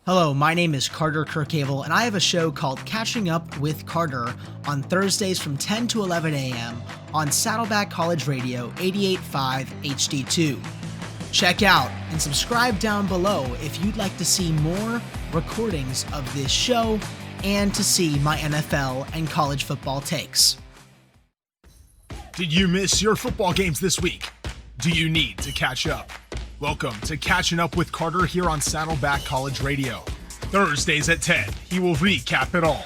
Hello, my name is Carter Kirchhevel, and I have a show called Catching Up With Carter on Thursdays from 10 to 11 a.m. on Saddleback College Radio 88.5 HD2. Check out and subscribe down below if you'd like to see more recordings of this show and to see my NFL and college football takes. Did you miss your football games this week? Do you need to catch up? Welcome to Catching Up with Carter here on Saddleback College Radio. Thursdays at 10, he will recap it all.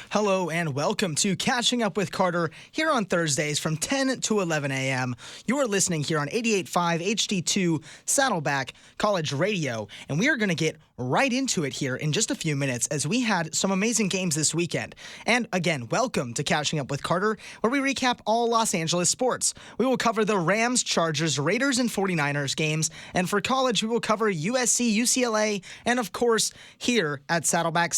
Hello and welcome to Catching Up with Carter here on Thursdays from 10 to 11 a.m. You are listening here on 88.5 HD2 Saddleback College Radio, and we are going to get right into it here in just a few minutes as we had some amazing games this weekend. And again, welcome to Catching Up with Carter, where we recap all Los Angeles sports. We will cover the Rams, Chargers, Raiders, and 49ers games, and for college, we will cover USC, UCLA, and of course, here at Saddleback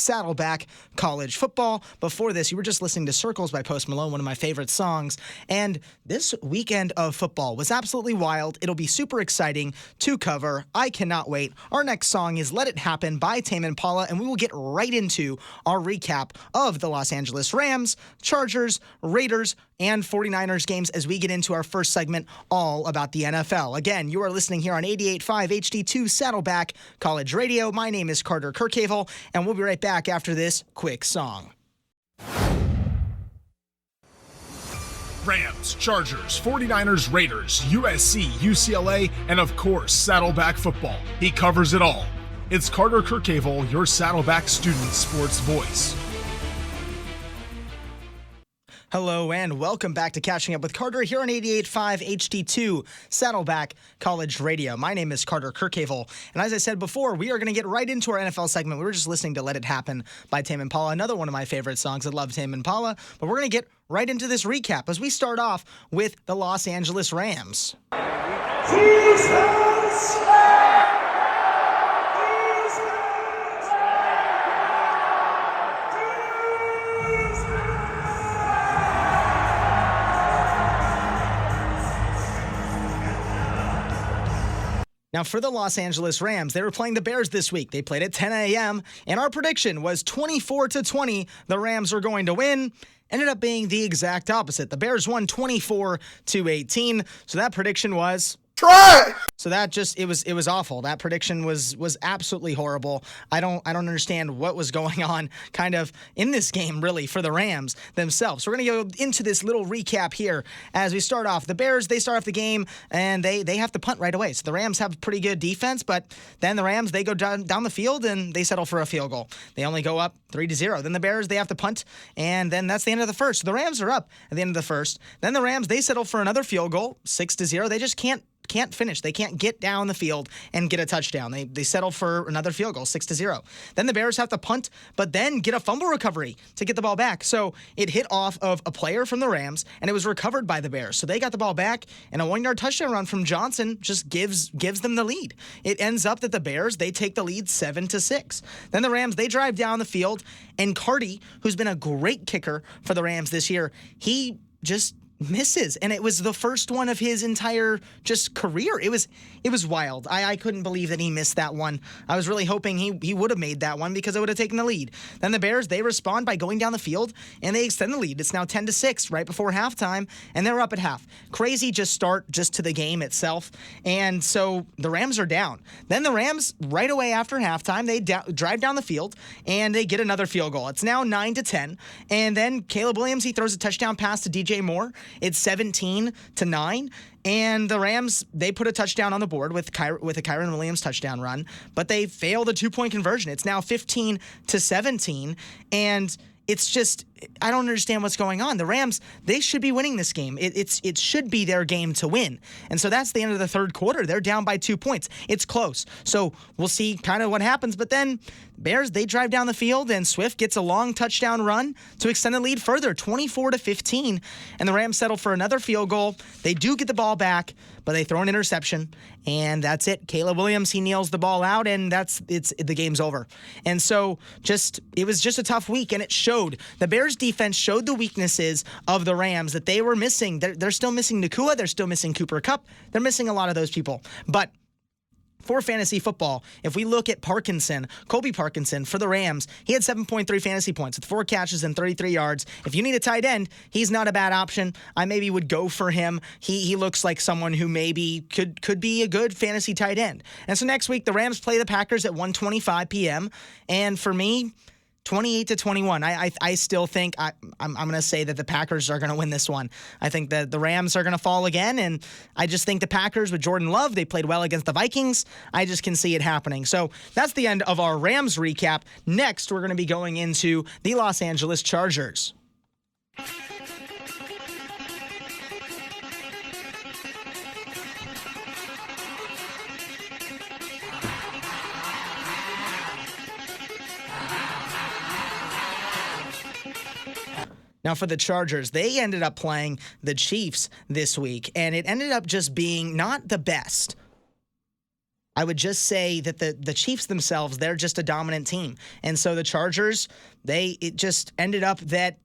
College Football. Before this, you were just listening to Circles by Post Malone, one of my favorite songs, and this weekend of football was absolutely wild. It'll be super exciting to cover. I cannot wait. Our next song is Let It Happen by Tame Impala, and we will get right into our recap of the Los Angeles Rams, Chargers, Raiders, and 49ers games as we get into our first segment all about the NFL. Again, you are listening here on 88.5 HD2 Saddleback College Radio. My name is Carter Kirchhevel, and we'll be right back after this quick song. Rams, Chargers, 49ers, Raiders, USC, UCLA, and of course, Saddleback Football. He covers it all. It's Carter Kirchhevel, your Saddleback student sports voice. Hello and welcome back to Catching Up with Carter here on 88.5 HD2 Saddleback College Radio. My name is Carter Kirchhevel, and as I said before, we are going to get right into our NFL segment. We were just listening to Let It Happen by Tame Impala, another one of my favorite songs. I love Tame Impala, but we're going to get right into this recap as we start off with the Los Angeles Rams. Jesus! Now, for the Los Angeles Rams, they were playing the Bears this week. They played at 10 a.m., and our prediction was 24-20. The Rams were going to win. Ended up being the exact opposite. The Bears won 24-18, so that prediction was trash. So that just it was awful. That prediction was absolutely horrible. I don't understand what was going on kind of in this game really for the Rams themselves. So we're going to go into this little recap here as we start off. The Bears, they start off the game and they have to punt right away. So the Rams have pretty good defense, but then the Rams, they go down the field and they settle for a field goal. They only go up 3-0. Then the Bears, they have to punt, and then that's the end of the first. So the Rams are up at the end of the first. Then the Rams, they settle for another field goal, 6-0. They just can't finish. They can't get down the field and get a touchdown. They settle for another field goal, 6-0. Then the Bears have to punt, but then get a fumble recovery to get the ball back. So it hit off of a player from the Rams, and it was recovered by the Bears. So they got the ball back, and a 1-yard touchdown run from Johnson just gives them the lead. It ends up that the Bears, they take the lead 7-6. Then the Rams, they drive down the field, and Carty, who's been a great kicker for the Rams this year, he just misses, and it was the first one of his entire just career. It was wild. I couldn't believe that he missed that one. I was really hoping he would have made that one because it would have taken the lead. Then the Bears, they respond by going down the field and they extend the lead. It's now 10-6 right before halftime, and they're up at half. Crazy start to the game itself, and so the Rams are down. Then the Rams, right away after halftime, they drive down the field and they get another field goal. It's now 9-10, and then Caleb Williams, he throws a touchdown pass to DJ Moore. It's 17-9, and the Rams, they put a touchdown on the board with a Kyren Williams touchdown run, but they fail the 2-point conversion. It's now 15-17, and it's just, I don't understand what's going on. The Rams, they should be winning this game. It should be their game to win. And so that's the end of the third quarter. They're down by 2 points. It's close. So we'll see kind of what happens. But then Bears, they drive down the field, and Swift gets a long touchdown run to extend the lead further, 24-15. And the Rams settle for another field goal. They do get the ball back, but they throw an interception, and that's it. Caleb Williams, he kneels the ball out, and the game's over. And so it was just a tough week, and it showed. The Bears defense showed the weaknesses of the Rams that they were missing. They're still missing Nakua. They're still missing Cooper Kupp. They're missing a lot of those people. But For fantasy football, if we look at Colby Parkinson for the Rams, he had 7.3 fantasy points with 4 catches and 33 yards. If you need a tight end, he's not a bad option. I maybe would go for him. He looks like someone who maybe could be a good fantasy tight end. And so next week, the Rams play the Packers at 1:25 p.m. And for me, 28-21. I still think I'm going to say that the Packers are going to win this one. I think that the Rams are going to fall again, and I just think the Packers with Jordan Love, they played well against the Vikings. I just can see it happening. So that's the end of our Rams recap. Next, we're going to be going into the Los Angeles Chargers. Now, for the Chargers, they ended up playing the Chiefs this week, and it ended up just being not the best. I would just say that the Chiefs themselves, they're just a dominant team. And so the Chargers, it just ended up that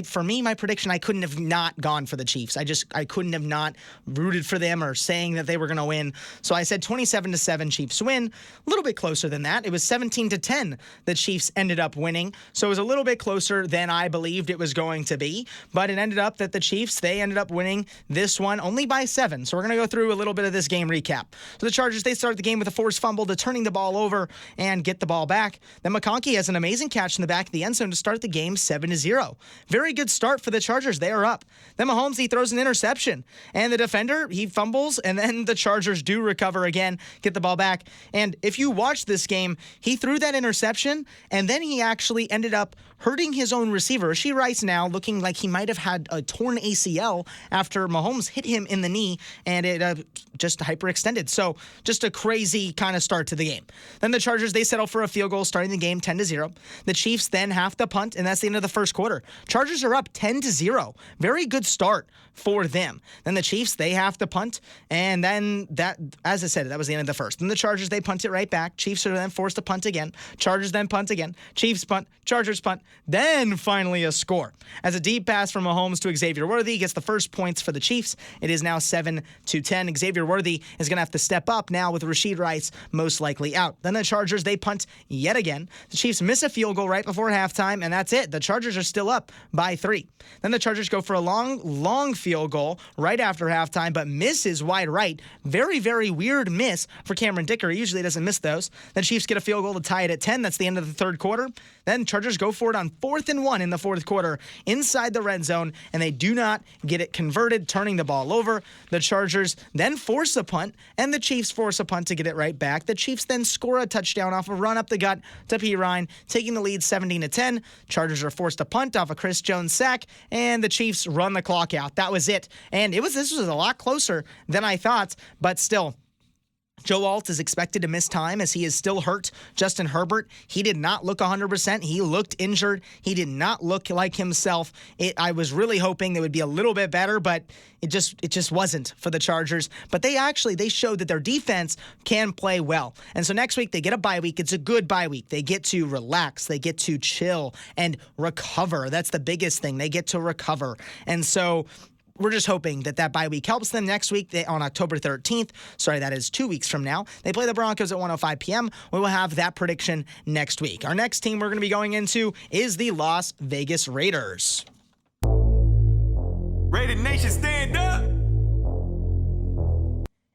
for me, my prediction, I couldn't have not gone for the Chiefs. I couldn't have not rooted for them or saying that they were going to win. So I said 27-7 Chiefs win. A little bit closer than that. It was 17-10 the Chiefs ended up winning. So it was a little bit closer than I believed it was going to be. But it ended up that the Chiefs, they ended up winning this one only by 7. So we're going to go through a little bit of this game recap. So the Chargers, they start the game with a forced fumble to turning the ball over and get the ball back. Then McConkey has an amazing catch in the back of the end zone to start the game 7-0. Very good start for the Chargers. They are up. Then Mahomes, he throws an interception. And the defender, he fumbles, and then the Chargers do recover again, get the ball back. And if you watch this game, he threw that interception, and then he actually ended up hurting his own receiver. Rashee Rice now looking like he might have had a torn ACL after Mahomes hit him in the knee, and it just hyperextended. So just a crazy kind of start to the game. Then the Chargers, they settle for a field goal, starting the game 10-0. The Chiefs then have to punt, and that's the end of the first quarter. Chargers are up 10-0. Very good start for them. Then the Chiefs, they have to punt, and then that, as I said, that was the end of the first. Then the Chargers, they punt it right back. Chiefs are then forced to punt again. Chargers then punt again. Chiefs punt. Chargers punt. Then finally a score. As a deep pass from Mahomes to Xavier Worthy gets the first points for the Chiefs. It is now 7-10. Xavier Worthy is going to have to step up now with Rashee Rice most likely out. Then the Chargers, they punt yet again. The Chiefs miss a field goal right before halftime, and that's it. The Chargers are still up by 3. Then the Chargers go for a long field goal right after halftime, but misses wide right. Very, very weird miss for Cameron Dicker. He usually doesn't miss those. Then Chiefs get a field goal to tie it at 10. That's the end of the third quarter. Then Chargers go for it on 4th and 1 in the fourth quarter inside the red zone, and they do not get it converted, turning the ball over. The Chargers then force a punt, and the Chiefs force a punt to get it right back. The Chiefs then score a touchdown off a run up the gut to P. Ryan, taking the lead 17-10. Chargers are forced to punt off a Chris Jones sack, and the Chiefs run the clock out. That was it. And this was a lot closer than I thought, but still, Joe Alt is expected to miss time as he is still hurt. Justin Herbert, he did not look 100%. He looked injured. He did not look like himself. I was really hoping they would be a little bit better, but it just wasn't for the Chargers. But they showed that their defense can play well. And so next week they get a bye week. It's a good bye week. They get to relax. They get to chill and recover. That's the biggest thing. They get to recover. And so we're just hoping that bye week helps them. Next week, on October 13th, that is 2 weeks from now, they play the Broncos at 1:05 p.m. We will have that prediction next week. Our next team we're going to be going into is the Las Vegas Raiders. Raider Nation, stand up!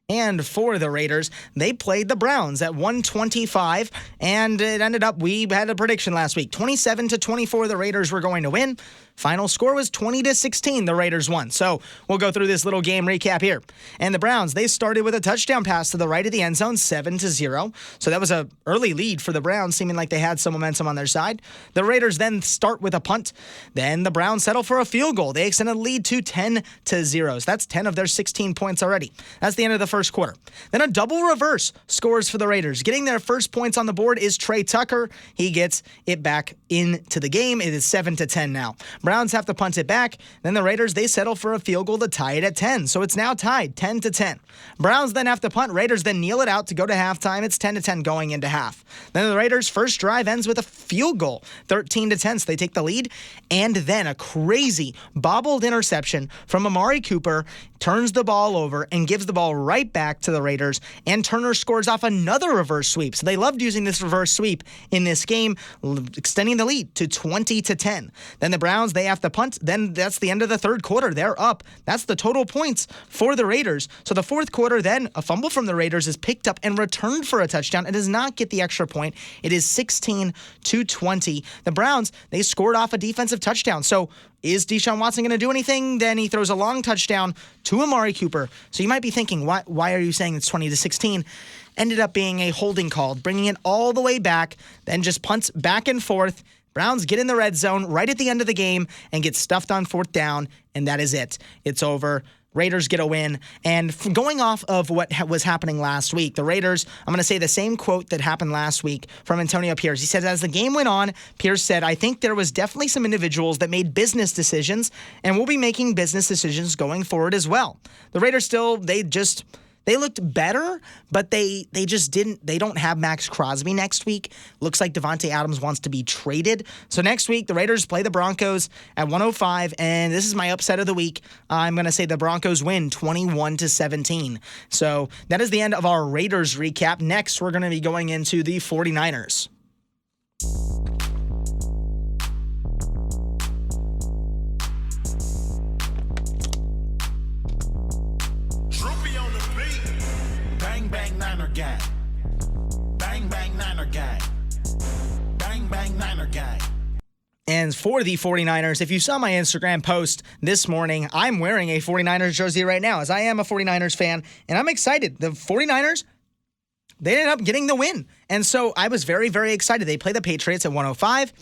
And for the Raiders, they played the Browns at 1:25, and it ended up, we had a prediction last week, 27-24, the Raiders were going to win. Final score was 20-16, the Raiders won. So we'll go through this little game recap here. And the Browns, they started with a touchdown pass to the right of the end zone, 7-0. So that was an early lead for the Browns, seeming like they had some momentum on their side. The Raiders then start with a punt. Then the Browns settle for a field goal. They extend a lead to 10-0. So that's 10 of their 16 points already. That's the end of the first quarter. Then a double reverse scores for the Raiders. Getting their first points on the board is Trey Tucker. He gets it back into the game. It is 7-10 now. Browns have to punt it back. Then the Raiders, they settle for a field goal to tie it at 10. So it's now tied 10-10. Browns then have to punt. Raiders then kneel it out to go to halftime. It's 10-10 going into half. Then the Raiders' first drive ends with a field goal, 13-10. So they take the lead. And then a crazy bobbled interception from Amari Cooper turns the ball over and gives the ball right back to the Raiders. And Turner scores off another reverse sweep. So they loved using this reverse sweep in this game, extending the lead to 20-10. Then the Browns, they have to punt. Then that's the end of the third quarter. They're up. That's the total points for the Raiders. So the fourth quarter, then a fumble from the Raiders is picked up and returned for a touchdown. It does not get the extra point. It is 16-20. The Browns, they scored off a defensive touchdown. So is Deshaun Watson going to do anything? Then he throws a long touchdown to Amari Cooper. So you might be thinking, why are you saying it's 20-16? Ended up being a holding call, bringing it all the way back, then just punts back and forth. Browns get in the red zone right at the end of the game and get stuffed on fourth down, and that is it. It's over. Raiders get a win. And going off of what was happening last week, the Raiders, I'm going to say the same quote that happened last week from Antonio Pierce. He said, as the game went on, Pierce said, I think there was definitely some individuals that made business decisions, and we'll be making business decisions going forward as well. The Raiders still, they looked better, but they don't have Max Crosby next week. Looks like Devontae Adams wants to be traded. So next week, the Raiders play the Broncos at 105, and this is my upset of the week. I'm going to say the Broncos win 21-17. So that is the end of our Raiders recap. Next, we're going to be going into the 49ers. Gang. Bang, bang, Niner gang. Bang, bang, Niner gang. And for the 49ers, if you saw my Instagram post this morning, I'm wearing a 49ers jersey right now, as I am a 49ers fan, and I'm excited. The 49ers, they ended up getting the win. And so I was very, very excited. They play the Patriots at 105.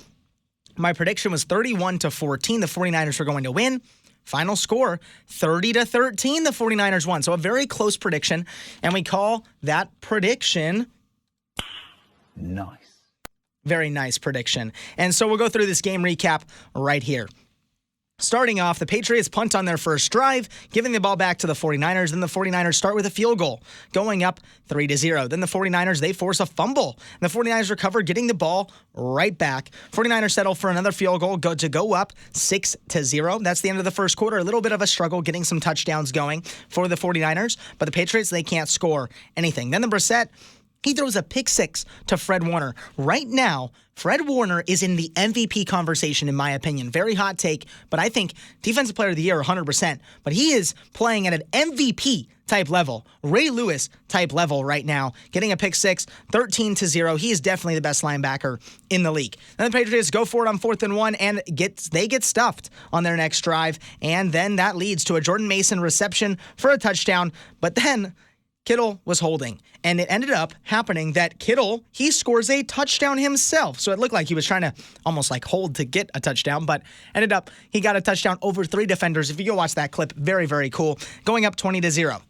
My prediction was 31-14. The 49ers were going to win. Final score, 30-13, the 49ers won. So a very close prediction, and we call that prediction nice. Very nice prediction. And so we'll go through this game recap right here. Starting off, the Patriots punt on their first drive, giving the ball back to the 49ers. Then the 49ers start with a field goal, going up 3-0. Then the 49ers, they force a fumble. And the 49ers recover, getting the ball right back. 49ers settle for another field goal, go up 6-0. That's the end of the first quarter. A little bit of a struggle getting some touchdowns going for the 49ers. But the Patriots, they can't score anything. Then the Brissett, he throws a pick six to Fred Warner. Right now, Fred Warner is in the MVP conversation, in my opinion. Very hot take, but I think Defensive Player of the Year 100%. But he is playing at an MVP type level, Ray Lewis type level right now, getting a pick six, 13-0. He is definitely the best linebacker in the league. Then the Patriots go for it on 4th and 1, and they get stuffed on their next drive, and then that leads to a Jordan Mason reception for a touchdown. But then Kittle was holding, and it ended up happening that Kittle, he scores a touchdown himself. So it looked like he was trying to almost like hold to get a touchdown, but ended up he got a touchdown over 3 defenders. If you go watch that clip, very, very cool. Going up 20-0.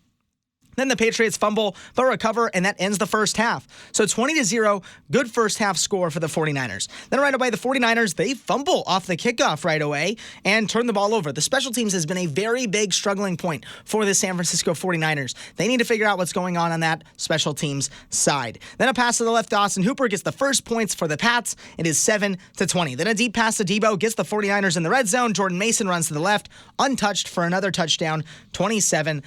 Then the Patriots fumble, but recover, and that ends the first half. So 20-0, good first half score for the 49ers. Then right away, the 49ers, they fumble off the kickoff right away and turn the ball over. The special teams has been a very big struggling point for the San Francisco 49ers. They need to figure out what's going on that special teams side. Then a pass to the left, Austin Hooper gets the first points for the Pats. It is 7-20. Then a deep pass to Debo gets the 49ers in the red zone. Jordan Mason runs to the left, untouched for another touchdown, 27-7.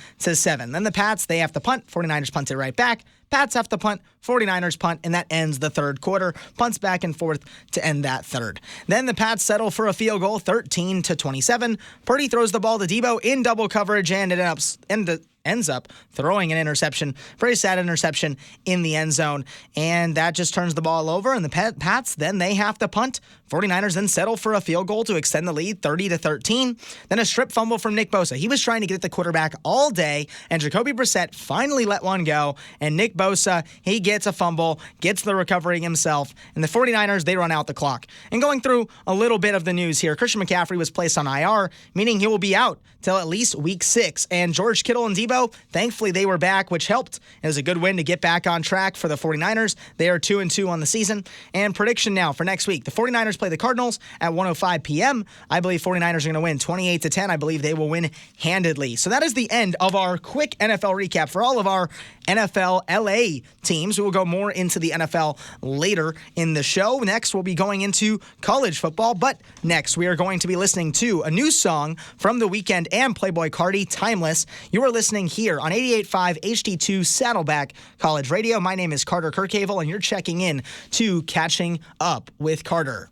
Then the Pats, they have to punt. 49ers punt it right back. Pats have to punt. 49ers punt, and that ends the third quarter. Punts back and forth to end that third. Then the Pats settle for a field goal, 13-27. Purdy throws the ball to Debo in double coverage, and it ends up throwing an interception. Very sad interception in the end zone. And that just turns the ball over, and the Pats, then they have to punt. 49ers then settle for a field goal to extend the lead, 30-13. Then a strip fumble from Nick Bosa. He was trying to get at the quarterback all day, and Jacoby Brissett finally let one go, and Nick Bosa, he gets a fumble, gets the recovery himself, and the 49ers, they run out the clock. And going through a little bit of the news here, Christian McCaffrey was placed on IR, meaning he will be out till at least week 6. And George Kittle and Debo, thankfully they were back, which helped. It was a good win to get back on track for the 49ers. They are 2-2 on the season. And prediction now for next week. The 49ers play the Cardinals at 1:05 p.m. I believe 49ers are going to win 28-10. I believe they will win handedly. So that is the end of our quick NFL recap for all of our NFL LA teams. We will go more into the NFL later in the show. Next, we'll be going into college football. But next, we are going to be listening to a new song from The Weeknd and Playboi Carti, Timeless. You are listening here on 88.5 HD2 Saddleback College Radio. My name is Carter Kirchhevel, and you're checking in to Catching Up with Carter.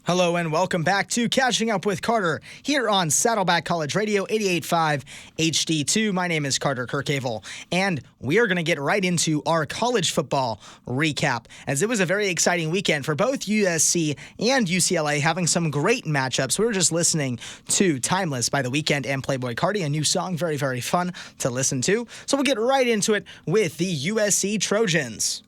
Hello and welcome back to Catching Up with Carter here on Saddleback College Radio 88.5 HD2. My name is Carter Kirchhevel, and we are going to get right into our college football recap, as it was a very exciting weekend for both USC and UCLA, having some great matchups. We were just listening to Timeless by The Weeknd and Playboi Carti, a new song, very, very fun to listen to. So we'll get right into it with the USC Trojans.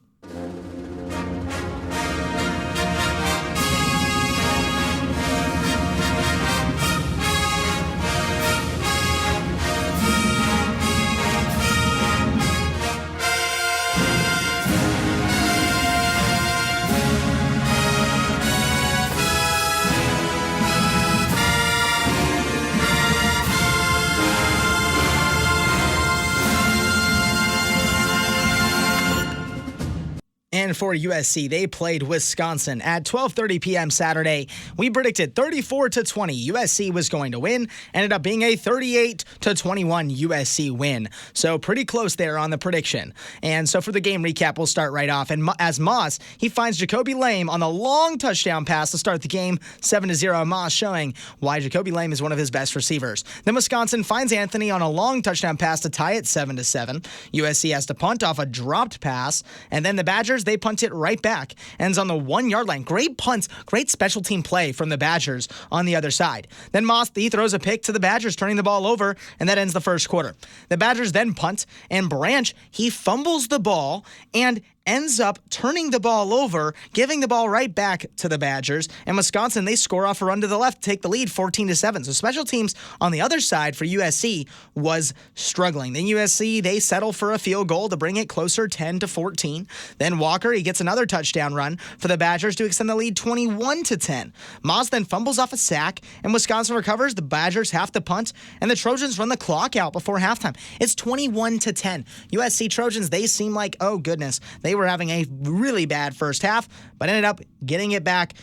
And for USC, they played Wisconsin at 12:30 p.m. Saturday. We predicted 34-20. USC was going to win. Ended up being a 38-21 USC win. So pretty close there on the prediction. And so for the game recap, we'll start right off. And as Moss, he finds Jacoby Lame on the long touchdown pass to start the game, 7-0. Moss showing why Jacoby Lame is one of his best receivers. Then Wisconsin finds Anthony on a long touchdown pass to tie it 7-7. USC has to punt off a dropped pass. And then the Badgers, they punt it right back. Ends on the 1-yard line. Great punts, great special team play from the Badgers on the other side. Then Moss, he throws a pick to the Badgers, turning the ball over, and that ends the first quarter. The Badgers then punt, and Branch, he fumbles the ball and ends up turning the ball over, giving the ball right back to the Badgers. And Wisconsin, they score off a run to the left, take the lead 14-7. So special teams on the other side for USC was struggling. Then USC, they settle for a field goal to bring it closer, 10-14. Then Walker, he gets another touchdown run for the Badgers to extend the lead 21-10. Moss then fumbles off a sack, and Wisconsin recovers. The Badgers have to punt, and the Trojans run the clock out before halftime. It's 21-10. USC Trojans, they seem like, oh goodness, they were having a really bad first half, but ended up getting it back,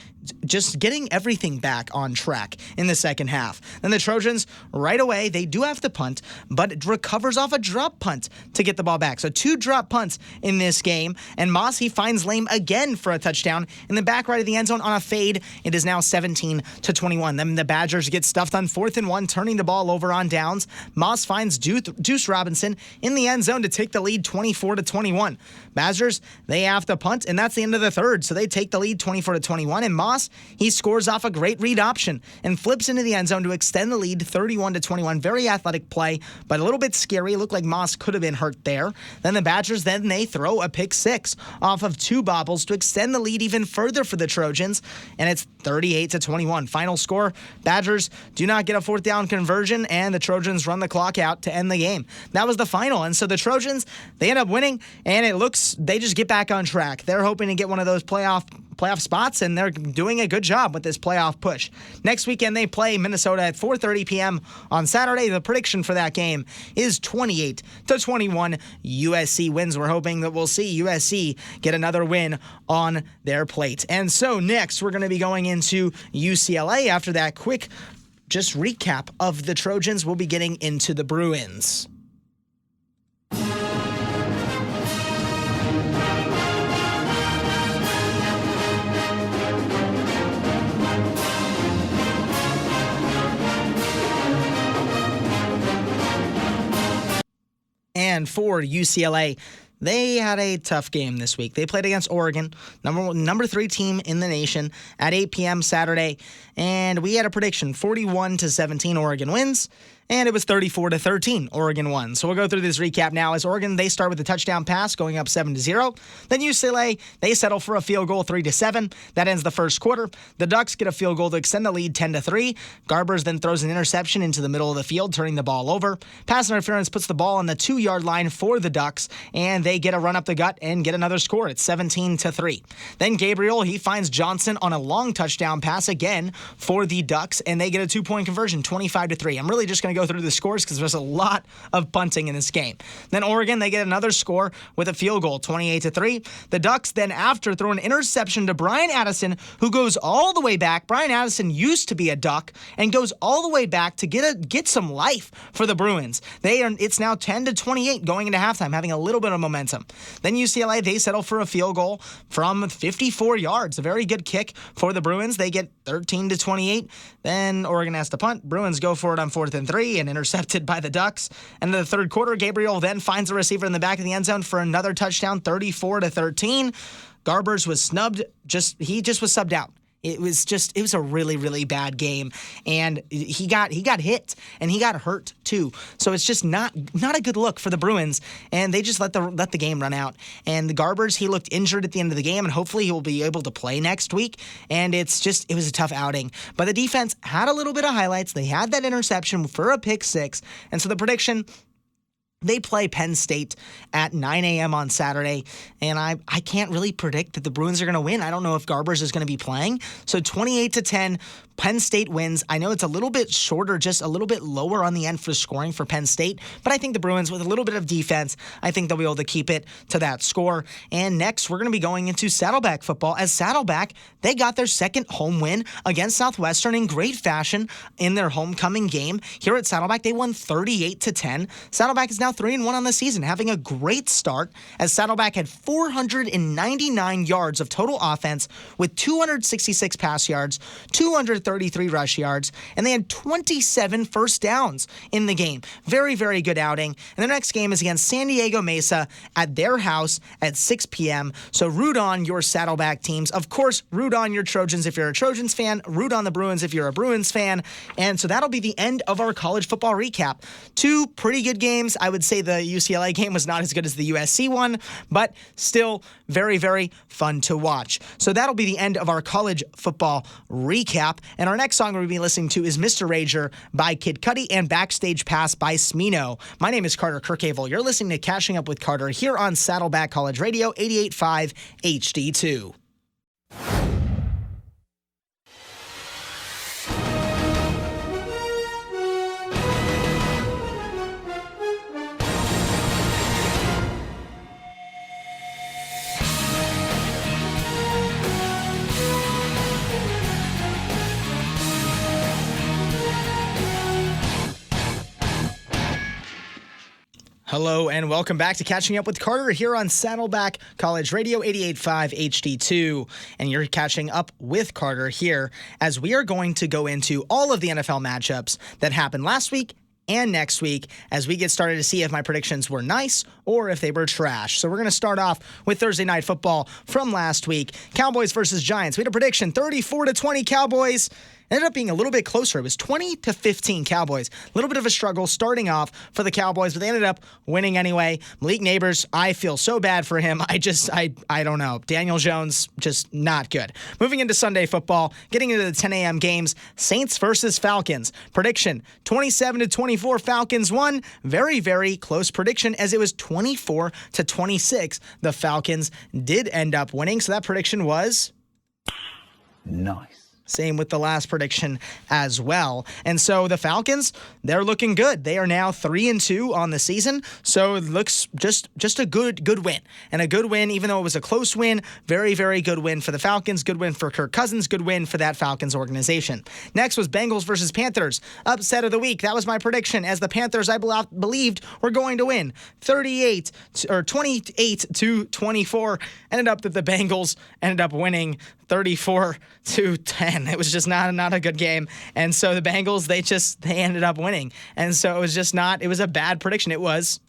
just getting everything back on track in the second half. Then the Trojans, right away, they do have to punt, but it recovers off a drop punt to get the ball back. So 2 drop punts in this game, and Moss, he finds Lame again for a touchdown in the back right of the end zone on a fade. It is now 17-21. Then the Badgers get stuffed on 4th and 1, turning the ball over on downs. Moss finds Deuce Robinson in the end zone to take the lead 24-21. Badgers, they have to punt, and that's the end of the third. So they take the lead 24-21, and Moss, he scores off a great read option and flips into the end zone to extend the lead 31-21. Very athletic play, but a little bit scary. It looked like Moss could have been hurt there. Then the Badgers, then they throw a pick 6 off of 2 bobbles to extend the lead even further for the Trojans, and it's 38-21. Final score, Badgers do not get a 4th down conversion, and the Trojans run the clock out to end the game. That was the final, and so the Trojans, they end up winning, and it looks, they just get back on track. They're hoping to get one of those playoff spots, and they're doing a good job with this playoff push. Next weekend, they play Minnesota at 4:30 p.m. on Saturday. The prediction for that game is 28-21. USC wins. We're hoping that we'll see USC get another win on their plate. And so next, we're going to be going into UCLA. After that quick just recap of the Trojans, we'll be getting into the Bruins. And for UCLA, they had a tough game this week. They played against Oregon, number 3 team in the nation, at 8 p.m. Saturday. And we had a prediction, 41-17 Oregon wins. And it was 34-13. Oregon won. So we'll go through this recap now. As Oregon, they start with a touchdown pass going up 7-0. Then UCLA, they settle for a field goal 3-7. That ends the first quarter. The Ducks get a field goal to extend the lead 10-3. Garbers then throws an interception into the middle of the field, turning the ball over. Pass interference puts the ball on the 2-yard line for the Ducks, and they get a run up the gut and get another score. It's 17-3. Then Gabriel, he finds Johnson on a long touchdown pass again for the Ducks, and they get a 2-point conversion, 25-3. I'm really just going to go through the scores because there's a lot of punting in this game. Then Oregon, they get another score with a field goal, 28-3. The Ducks then, after throw an interception to Brian Addison, who goes all the way back. Brian Addison used to be a Duck and goes all the way back to get some life for the Bruins. It's now 10-28 going into halftime, having a little bit of momentum. Then UCLA, they settle for a field goal from 54 yards. A very good kick for the Bruins. They get 13-28. Then Oregon has to punt. Bruins go for it on 4th and 3 and intercepted by the Ducks. And in the third quarter, Gabriel then finds a receiver in the back of the end zone for another touchdown, 34-13. Garbers was snubbed. He just was subbed out. It was a really, really bad game, and he got hit and he got hurt too. So it's just not a good look for the Bruins, and they just let the game run out. And the Garbers, he looked injured at the end of the game, and hopefully he will be able to play next week. And it was a tough outing, but the defense had a little bit of highlights. They had that interception for a pick six, and so the prediction. They play Penn State at 9 a.m. on Saturday, and I can't really predict that the Bruins are going to win. I don't know if Garbers is going to be playing. So 28-10, Penn State wins. I know it's a little bit shorter, just a little bit lower on the end for scoring for Penn State, but I think the Bruins, with a little bit of defense, I think they'll be able to keep it to that score. And next, we're going to be going into Saddleback football, as Saddleback, they got their second home win against Southwestern in great fashion in their homecoming game. Here at Saddleback, they won 38-10. Saddleback is now 3-1 on the season, having a great start, as Saddleback had 499 yards of total offense with 266 pass yards, 233 rush yards, and they had 27 first downs in the game. Very, very good outing. And their next game is against San Diego Mesa at their house at 6 p.m. So root on your Saddleback teams. Of course, root on your Trojans if you're a Trojans fan. Root on the Bruins if you're a Bruins fan. And so that'll be the end of our college football recap. 2 pretty good games. I would say the UCLA game was not as good as the USC one, but still very, very fun to watch. So that'll be the end of our college football recap. And our next song we'll be listening to is Mr. Rager by Kid Cudi and Backstage Pass by Smino. My name is Carter Kirchhevel. You're listening to Catching Up with Carter here on Saddleback College Radio 88.5 HD2. Hello and welcome back to Catching Up with Carter here on Saddleback College Radio 88.5 HD2. And you're catching up with Carter here as we are going to go into all of the NFL matchups that happened last week and next week as we get started to see if my predictions were nice or if they were trash. So we're going to start off with Thursday Night Football from last week. Cowboys versus Giants. We had a prediction, 34-20 Cowboys. Ended up being a little bit closer. It was 20-15 Cowboys. A little bit of a struggle starting off for the Cowboys, but they ended up winning anyway. Malik Neighbors, I feel so bad for him. I don't know. Daniel Jones, just not good. Moving into Sunday football, getting into the 10 a.m. games, Saints versus Falcons. Prediction, 27-24 Falcons won. Very, very close prediction as it was 24-26. The Falcons did end up winning, so that prediction was nice. Same with the last prediction as well. And so the Falcons, they're looking good. They are now 3-2 on the season. So it looks just a good win. And a good win, even though it was a close win, very, very good win for the Falcons. Good win for Kirk Cousins. Good win for that Falcons organization. Next was Bengals versus Panthers. Upset of the week. That was my prediction, as the Panthers, I believed, were going to win 28-24. Ended up that the Bengals ended up winning 34-10. It was just not a good game. And so the Bengals, they ended up winning. And so it was a bad prediction. It was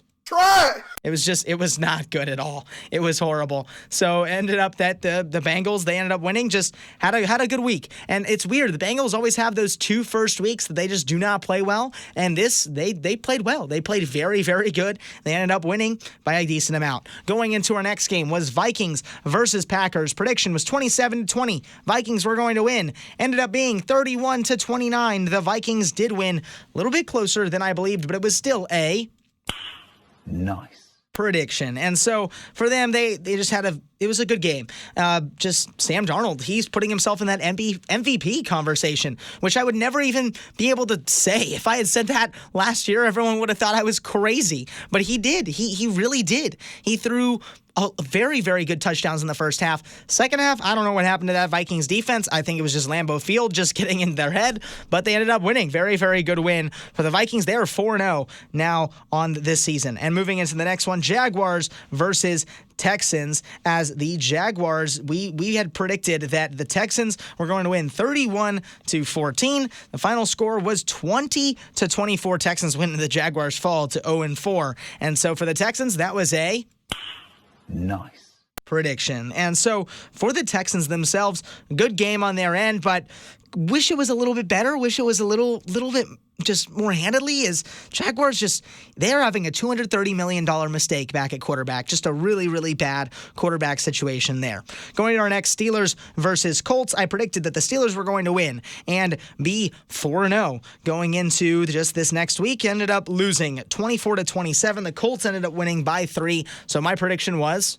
It was not good at all. It was horrible. So ended up that the Bengals, they ended up winning, just had a good week. And it's weird. The Bengals always have those 2 first weeks that they just do not play well. And this, they played well. They played very, very good. They ended up winning by a decent amount. Going into our next game was Vikings versus Packers. Prediction was 27-20. Vikings were going to win. Ended up being 31-29. The Vikings did win a little bit closer than I believed, but it was still a Nice. prediction. And so for them, they just it was a good game. Just Sam Darnold, he's putting himself in that MVP conversation, which I would never even be able to say. If I had said that last year, everyone would have thought I was crazy. But he did. He really did. He threw very, very good touchdowns in the first half. Second half, I don't know what happened to that Vikings defense. I think it was just Lambeau Field just getting in their head, but they ended up winning. Very, very good win for the Vikings. They are 4-0 now on this season. And moving into the next one, Jaguars versus Texans. As the Jaguars, we had predicted that the Texans were going to win 31-14. The final score was 20-24. Texans win, and the Jaguars fall to 0-4. And so for the Texans, that was a Nice. prediction. And so for the Texans themselves, good game on their end, but wish it was a little bit better. Wish it was a little bit just more handedly. As Jaguars they're having a $230 million mistake back at quarterback. Just a really, really bad quarterback situation there. Going to our next, Steelers versus Colts. I predicted that the Steelers were going to win and be 4-0 going into just this next week. Ended up losing 24-27. The Colts ended up winning by 3. So my prediction was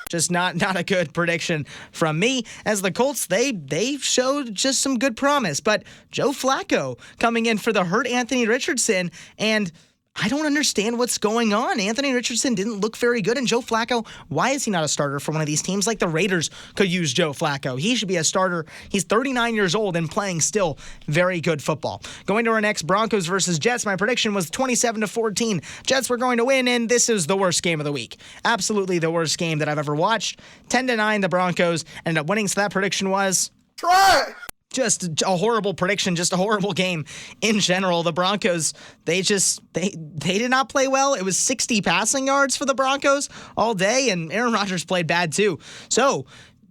just not a good prediction from me, as the Colts, they showed just some good promise. But Joe Flacco coming in for the hurt Anthony Richardson, and I don't understand what's going on. Anthony Richardson didn't look very good, and Joe Flacco, why is he not a starter for one of these teams? Like the Raiders could use Joe Flacco. He should be a starter. He's 39 years old and playing still very good football. Going to our next, Broncos versus Jets. My prediction was 27-14. Jets were going to win, and this is the worst game of the week. Absolutely the worst game that I've ever watched. 10-9, the Broncos ended up winning, so that prediction was just a horrible prediction, just a horrible game in general. The Broncos, they did not play well. It was 60 passing yards for the Broncos all day, and Aaron Rodgers played bad too. So,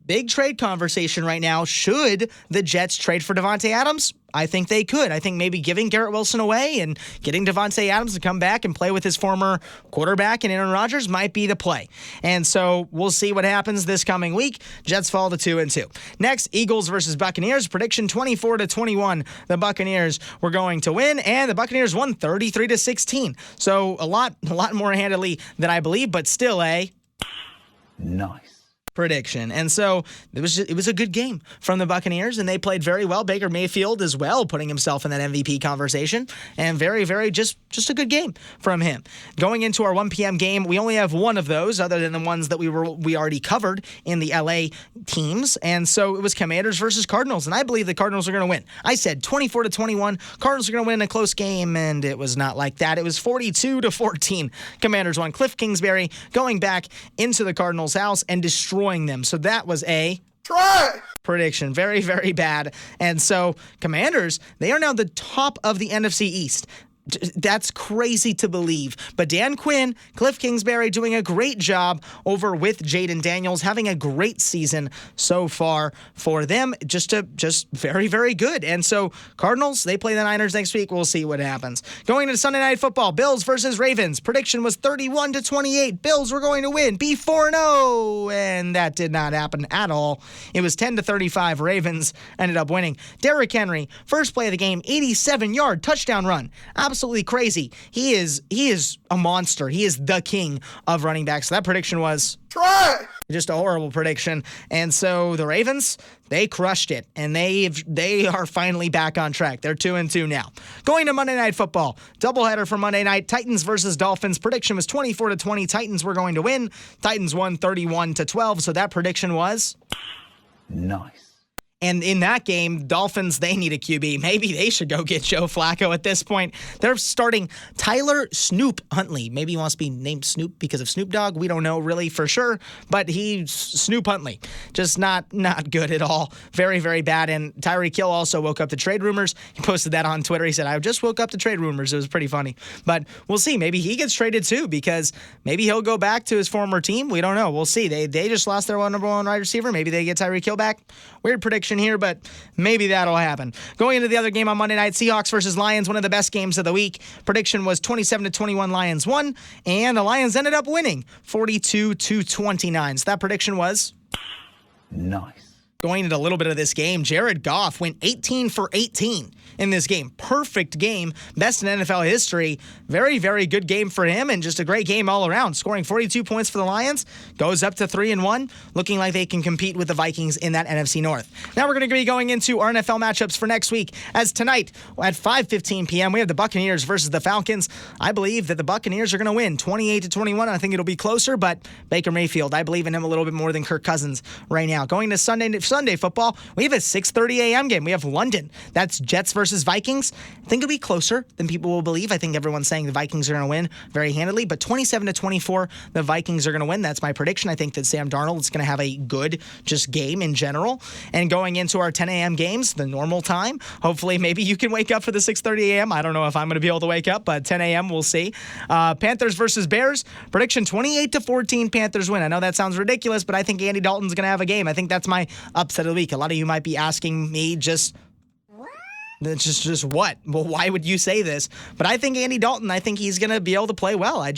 big trade conversation right now. Should the Jets trade for Davante Adams? I think they could. I think maybe giving Garrett Wilson away and getting Davante Adams to come back and play with his former quarterback and Aaron Rodgers might be the play. And so we'll see what happens this coming week. Jets fall to 2-2. Next, Eagles versus Buccaneers. Prediction 24-21. The Buccaneers were going to win, and the Buccaneers won 33-16. So a lot more handily than I believe, but still a Nice. prediction. And so it was a good game from the Buccaneers, and they played very well. Baker Mayfield as well, putting himself in that MVP conversation, and very, very just a good game from him. Going into our 1 p.m. game, we only have one of those other than the ones that we already covered in the LA teams. And so it was Commanders versus Cardinals, and I believe the Cardinals are going to win. I said 24-21. Cardinals are going to win in a close game, and it was not like that. It was 42-14. Commanders won. Cliff Kingsbury going back into the Cardinals' house and destroying them. So that was a prediction. Very, very bad. And so Commanders, they are now the top of the NFC East. That's crazy to believe. But Dan Quinn, Cliff Kingsbury doing a great job over with Jaden Daniels, having a great season so far for them. Just very, very good. And so Cardinals, they play the Niners next week. We'll see what happens. Going into Sunday Night Football, Bills versus Ravens. Prediction was 31-28. Bills were going to win, be 4-0. And that did not happen at all. It was 10-35. Ravens ended up winning. Derrick Henry, first play of the game, 87-yard touchdown run. Absolutely crazy. He is a monster. He is the king of running backs. So that prediction was just a horrible prediction. And so the Ravens, they crushed it, and they are finally back on track. They're 2-2 now. Going to Monday Night Football, doubleheader for Monday night. Titans versus Dolphins. Prediction was 24-20. Titans were going to win. Titans won 31-12. So that prediction was Nice. And in that game, Dolphins, they need a QB. Maybe they should go get Joe Flacco at this point. They're starting Tyler Snoop Huntley. Maybe he wants to be named Snoop because of Snoop Dogg. We don't know really for sure, but he's Snoop Huntley. Just not good at all. Very, very bad. And Tyreek Hill also woke up to trade rumors. He posted that on Twitter. He said, I just woke up to trade rumors. It was pretty funny. But we'll see. Maybe he gets traded too, because maybe he'll go back to his former team. We don't know. We'll see. They just lost their number one wide receiver. Maybe they get Tyreek Hill back. Weird prediction here, but maybe that'll happen. Going into the other game on Monday night, Seahawks versus Lions, one of the best games of the week. Prediction was 27-21 Lions won, and the Lions ended up winning 42-29. So that prediction was Nice. Going into a little bit of this game, Jared Goff went 18 for 18 in this game. Perfect game. Best in NFL history. Very, very good game for him, and just a great game all around. Scoring 42 points for the Lions. Goes up to 3-1, looking like they can compete with the Vikings in that NFC North. Now we're going to be going into our NFL matchups for next week, as tonight at 5:15 p.m. we have the Buccaneers versus the Falcons. I believe that the Buccaneers are going to win 28-21. I think it'll be closer, but Baker Mayfield, I believe in him a little bit more than Kirk Cousins right now. Going to Sunday football, we have a 6:30 a.m. game. We have London. That's Jets versus Vikings. I think it'll be closer than people will believe. I think everyone's saying the Vikings are going to win very handily, but 27-24, the Vikings are going to win. That's my prediction. I think that Sam Darnold is going to have a good just game in general. And going into our 10 a.m. games, the normal time, hopefully maybe you can wake up for the 6:30 a.m. I don't know if I'm going to be able to wake up, but 10 a.m. we'll see. Panthers versus Bears. Prediction 28-14, Panthers win. I know that sounds ridiculous, but I think Andy Dalton's going to have a game. I think that's my upset of the week. A lot of you might be asking me just what? Well, why would you say this? But I think Andy Dalton, I think he's going to be able to play well. I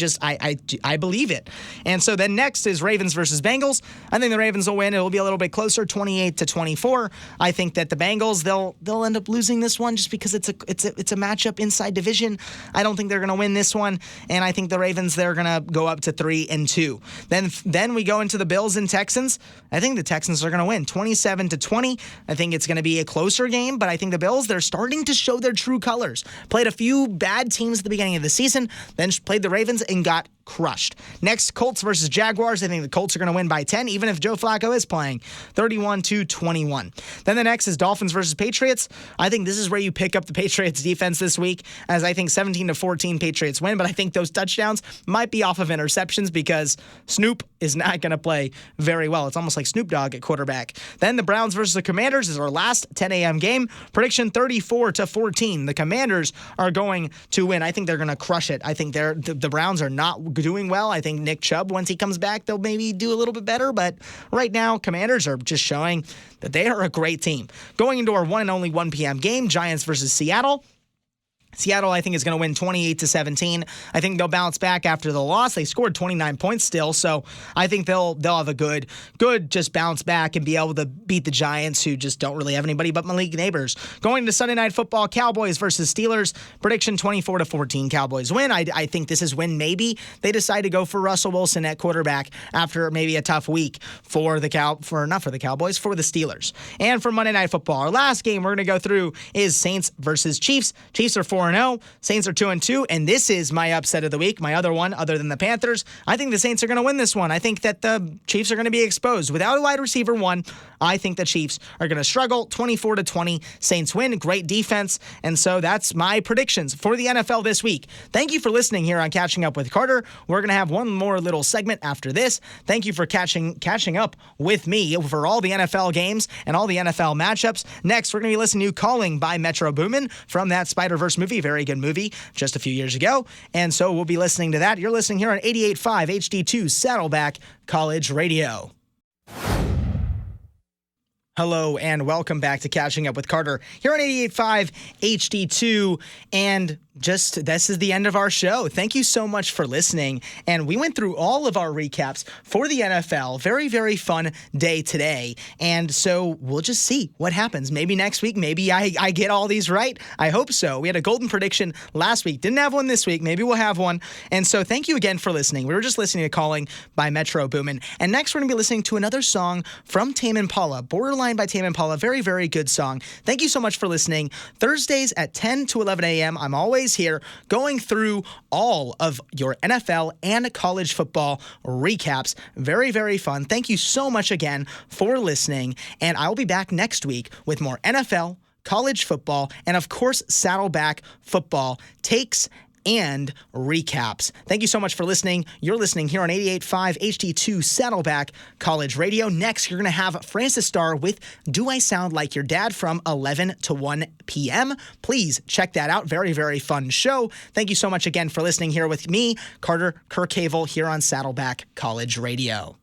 believe it. And so then next is Ravens versus Bengals. I think the Ravens will win. It'll be a little bit closer, 28-24. I think that the Bengals, they'll end up losing this one just because it's a matchup inside division. I don't think they're going to win this one. And I think the Ravens, they're going to go up to 3-2. Then we go into the Bills and Texans. I think the Texans are going to win 27-20. I think it's going to be a closer game, but I think the Bills, they're starting to show their true colors. Played a few bad teams at the beginning of the season, then played the Ravens and got crushed. Next, Colts versus Jaguars. I think the Colts are going to win by 10, even if Joe Flacco is playing, 31-21. Then the next is Dolphins versus Patriots. I think this is where you pick up the Patriots defense this week, as I think 17-14 Patriots win, but I think those touchdowns might be off of interceptions because Snoop is not going to play very well. It's almost like Snoop Dogg at quarterback. Then the Browns versus the Commanders is our last 10 a.m. game. Prediction 34-14. The Commanders are going to win. I think they're going to crush it. I think the Browns are not doing well. I think Nick Chubb, once he comes back, they'll maybe do a little bit better. But right now, Commanders are just showing that they are a great team. Going into our one and only 1 p.m. game, Giants versus Seattle. Seattle, I think, is going to win 28-17. I think they'll bounce back after the loss. They scored 29 points still, so I think they'll have a good just bounce back and be able to beat the Giants, who just don't really have anybody but Malik Neighbors. Going to Sunday Night Football, Cowboys versus Steelers. Prediction 24-14, Cowboys win. I think this is when maybe they decide to go for Russell Wilson at quarterback after maybe a tough week for the Cowboys, for the Steelers. And for Monday Night Football, our last game we're going to go through is Saints versus Chiefs. Chiefs are 4-0. Saints are 2-2, and this is my upset of the week, my other one other than the Panthers. I think the Saints are going to win this one. I think that the Chiefs are going to be exposed. Without a wide receiver one, I think the Chiefs are going to struggle. 24-20, Saints win. Great defense, and so that's my predictions for the NFL this week. Thank you for listening here on Catching Up with Carter. We're going to have one more little segment after this. Thank you for catching up with me for all the NFL games and all the NFL matchups. Next, we're going to be listening to Calling by Metro Boomin from that Spider-Verse movie. Very good movie just a few years ago. And so we'll be listening to that. You're listening here on 88.5 HD2 Saddleback College Radio. Hello and welcome back to Catching Up with Carter here on 88.5 HD2. And just this is the end of our show. Thank you so much for listening. And we went through all of our recaps for the NFL. Very, very fun day today. And so we'll just see what happens. Maybe next week, maybe I get all these right. I hope so. We had a golden prediction last week. Didn't have one this week. Maybe we'll have one. And so thank you again for listening. We were just listening to Calling by Metro Boomin. And next we're going to be listening to another song from Tame Impala, Borderline by Tame Impala. Very, very good song. Thank you so much for listening. Thursdays at 10 to 11 a.m. I'm always days here going through all of your NFL and college football recaps. Very, very fun. Thank you so much again for listening, and I will be back next week with more NFL, college football, and of course, Saddleback football takes and recaps. Thank you so much for listening. You're listening here on 88.5 HD2 Saddleback College Radio. Next, you're going to have Francis Starr with Do I Sound Like Your Dad from 11 to 1 p.m. Please check that out. Very, very fun show. Thank you so much again for listening here with me, Carter Kirchhevel, here on Saddleback College Radio.